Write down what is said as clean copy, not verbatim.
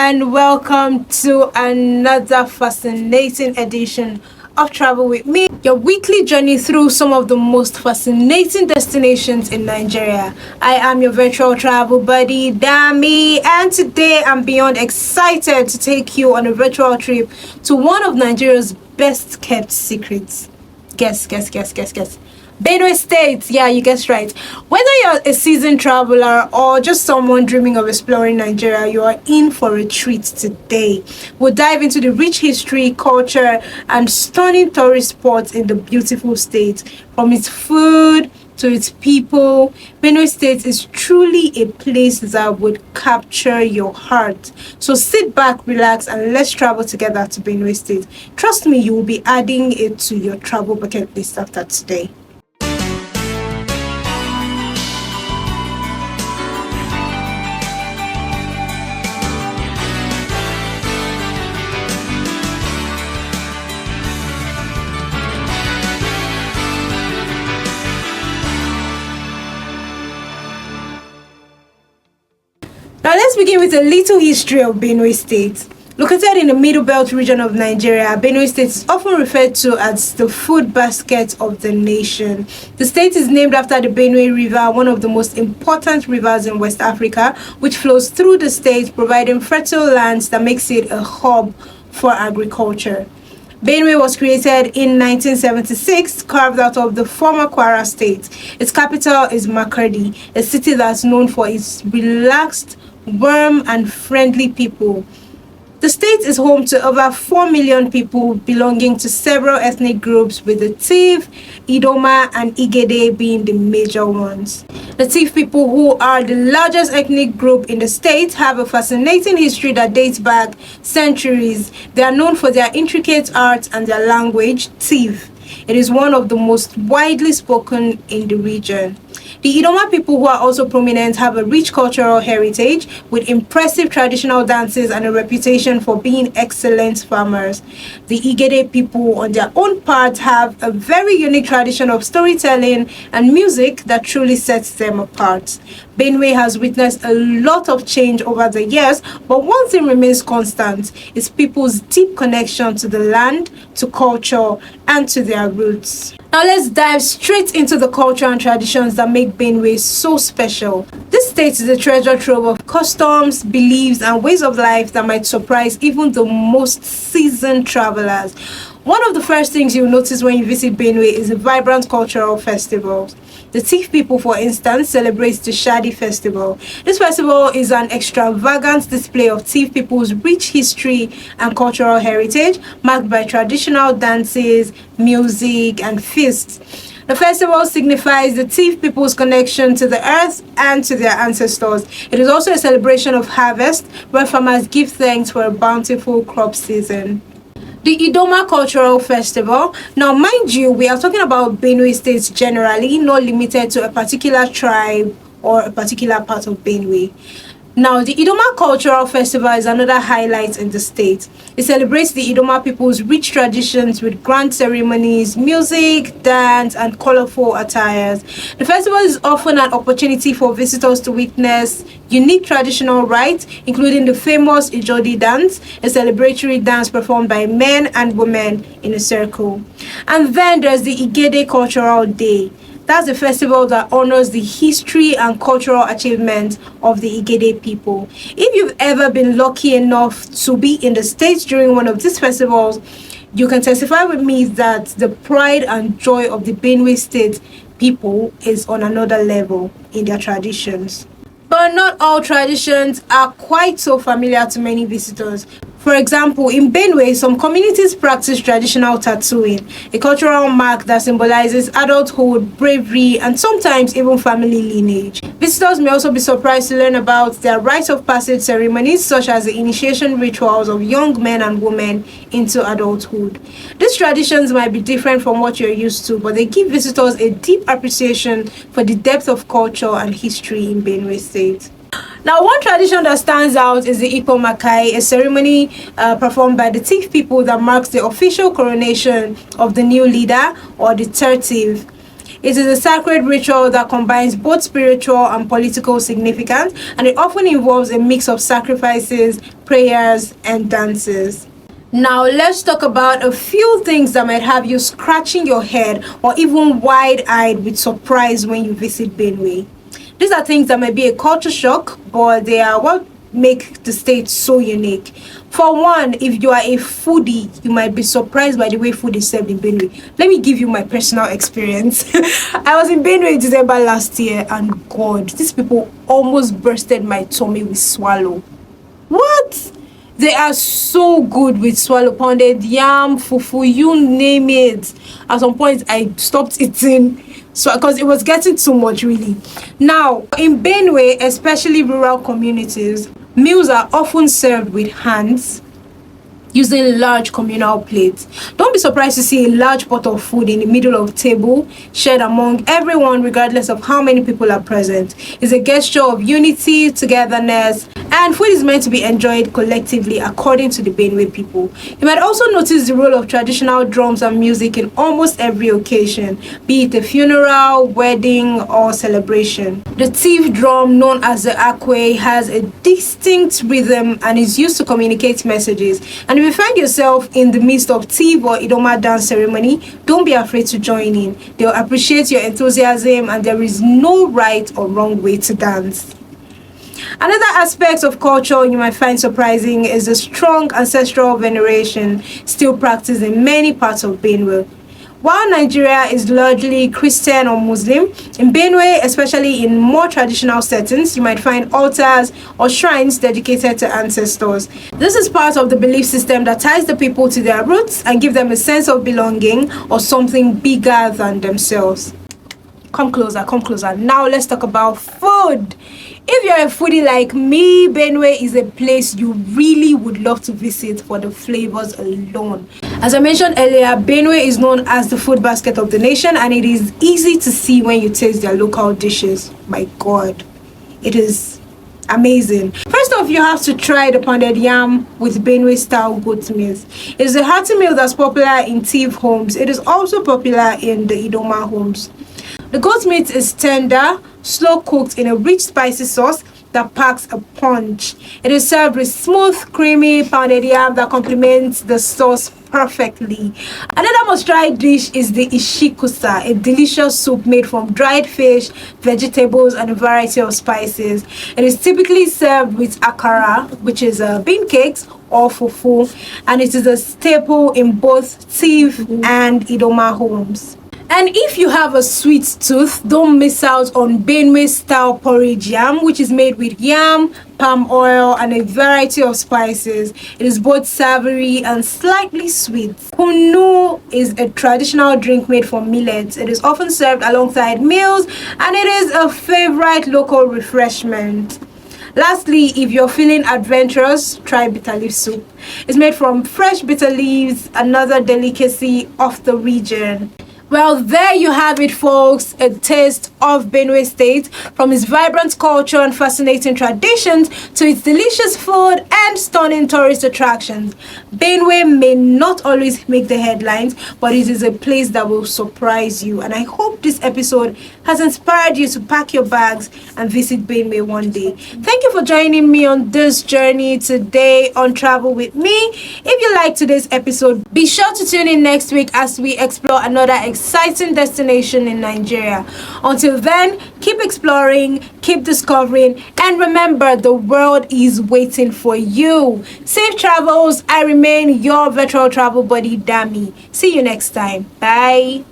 and welcome to another fascinating edition of Travel with Me, your weekly journey through some of the most fascinating destinations in Nigeria. I am your virtual travel buddy, Dami, and today I'm beyond excited to take you on a virtual trip to one of Nigeria's best kept secrets. Guess. Benue State, yeah, you guessed right. Whether you're a seasoned traveler or just someone dreaming of exploring Nigeria, you are in for a treat today. We'll dive into the rich history, culture, and stunning tourist spots in the beautiful state. From its food to its people, Benue State is truly a place that would capture your heart. So sit back, relax, and let's travel together to Benue State. Trust me, you will be adding it to your travel bucket list after today. Now let's begin with a little history of Benue State. Located in the Middle Belt region of Nigeria, Benue State is often referred to as the food basket of the nation. The state is named after the Benue River, one of the most important rivers in West Africa, which flows through the state, providing fertile lands that makes it a hub for agriculture. Benue was created in 1976, carved out of the former Kwara state. Its capital is Makurdi, a city that's known for its relaxed, warm and friendly people. The state is home to over 4 million people belonging to several ethnic groups, with the Tiv, Idoma and Igede being the major ones. The Tiv people, who are the largest ethnic group in the state, have a fascinating history that dates back centuries. They are known for their intricate art and their language, Tiv. It is one of the most widely spoken in the region. The Idoma people, who are also prominent, have a rich cultural heritage with impressive traditional dances and a reputation for being excellent farmers. The Igede people, on their own part, have a very unique tradition of storytelling and music that truly sets them apart. Benue has witnessed a lot of change over the years, but one thing remains constant: it's people's deep connection to the land, to culture, and to their roots. Now let's dive straight into the culture and traditions that make Benue so special. This state is a treasure trove of customs, beliefs, and ways of life that might surprise even the most seasoned travelers. One of the first things you'll notice when you visit Benue is the vibrant cultural festivals. The Tiv people, for instance, celebrates the Shadi festival. This festival is an extravagant display of Tiv people's rich history and cultural heritage, marked by traditional dances, music, and feasts. The festival signifies the Tiv people's connection to the earth and to their ancestors. It is also a celebration of harvest, where farmers give thanks for a bountiful crop season. The Idoma Cultural Festival. Now, mind you, we are talking about Benue State generally, not limited to a particular tribe or a particular part of Benue. Now, the Idoma Cultural Festival is another highlight in the state. It celebrates the Idoma people's rich traditions with grand ceremonies, music, dance, and colorful attires. The festival is often an opportunity for visitors to witness unique traditional rites, including the famous Ijodi dance, a celebratory dance performed by men and women in a circle. And then there's the Igede Cultural Day. That's a festival that honors the history and cultural achievements of the Igede people. If you've ever been lucky enough to be in the States during one of these festivals, you can testify with me that the pride and joy of the Benue State people is on another level in their traditions. But not all traditions are quite so familiar to many visitors. For example, in Benue, some communities practice traditional tattooing, a cultural mark that symbolizes adulthood, bravery, and sometimes even family lineage. Visitors may also be surprised to learn about their rite of passage ceremonies, such as the initiation rituals of young men and women into adulthood. These traditions might be different from what you're used to, but they give visitors a deep appreciation for the depth of culture and history in Benue State. Now, one tradition that stands out is the Ipo Makai, a ceremony performed by the Tiv people that marks the official coronation of the new leader, or the third Tiv. It is a sacred ritual that combines both spiritual and political significance, and it often involves a mix of sacrifices, prayers, and dances. Now let's talk about a few things that might have you scratching your head or even wide-eyed with surprise when you visit Benue. These are things that might be a culture shock, but they are what make the state so unique. For one, if you are a foodie, you might be surprised by the way food is served in Benue. Let me give you my personal experience. I was in Benue in December last year, and God, these people almost bursted my tummy with swallow. What? They are so good with swallow, pounded yam, fufu, you name it. At some point, I stopped eating because it was getting too much, really. Now, in Benue, especially rural communities, meals are often served with hands, using large communal plates. Don't be surprised to see a large pot of food in the middle of the table, shared among everyone regardless of how many people are present. It's a gesture of unity, togetherness, and food is meant to be enjoyed collectively according to the Benue people. You might also notice the role of traditional drums and music in almost every occasion, be it a funeral, wedding, or celebration. The thief drum, known as the akwe, has a distinct rhythm and is used to communicate messages. And if you find yourself in the midst of thief or Idoma dance ceremony, don't be afraid to join in. They'll appreciate your enthusiasm, and there is no right or wrong way to dance. Another aspect of culture you might find surprising is the strong ancestral veneration still practiced in many parts of Benue. While Nigeria is largely Christian or Muslim, in Benue, especially in more traditional settings, you might find altars or shrines dedicated to ancestors. This is part of the belief system that ties the people to their roots and gives them a sense of belonging or something bigger than themselves. Come closer, come closer. Now let's talk about food. If you're a foodie like me, Benue is a place you really would love to visit for the flavors alone. As I mentioned earlier, Benue is known as the food basket of the nation, and it is easy to see when you taste their local dishes. My God, it is amazing. First off, you have to try the pounded yam with Benue style goat meat. It is a hearty meal that's popular in Tiv homes. It is also popular in the Idoma homes. The goat meat is tender, slow cooked in a rich spicy sauce that packs a punch. It is served with smooth, creamy pounded yam that complements the sauce perfectly. Another must-try dish is the ishikusa, a delicious soup made from dried fish, vegetables, and a variety of spices. It is typically served with akara, which is bean cakes, or fufu, and it is a staple in both Tiv and Idoma homes. And if you have a sweet tooth, don't miss out on Benue style porridge yam, which is made with yam, palm oil, and a variety of spices. It is both savory and slightly sweet. Kunu is a traditional drink made from millet. It is often served alongside meals, and it is a favorite local refreshment. Lastly, if you're feeling adventurous, try bitter leaf soup. It's made from fresh bitter leaves, another delicacy of the region. Well, there you have it, folks, a taste of Benue State, from its vibrant culture and fascinating traditions to its delicious food and stunning tourist attractions. Benue may not always make the headlines, but it is a place that will surprise you, and I hope this episode has inspired you to pack your bags and visit Benue one day. Thank you for joining me on this journey today on Travel With Me. If you liked today's episode, be sure to tune in next week as we explore another exciting destination in Nigeria. Until then, keep exploring, keep discovering, and remember, the world is waiting for you. Safe travels. I remain your virtual travel buddy, Dami. See you next time. Bye.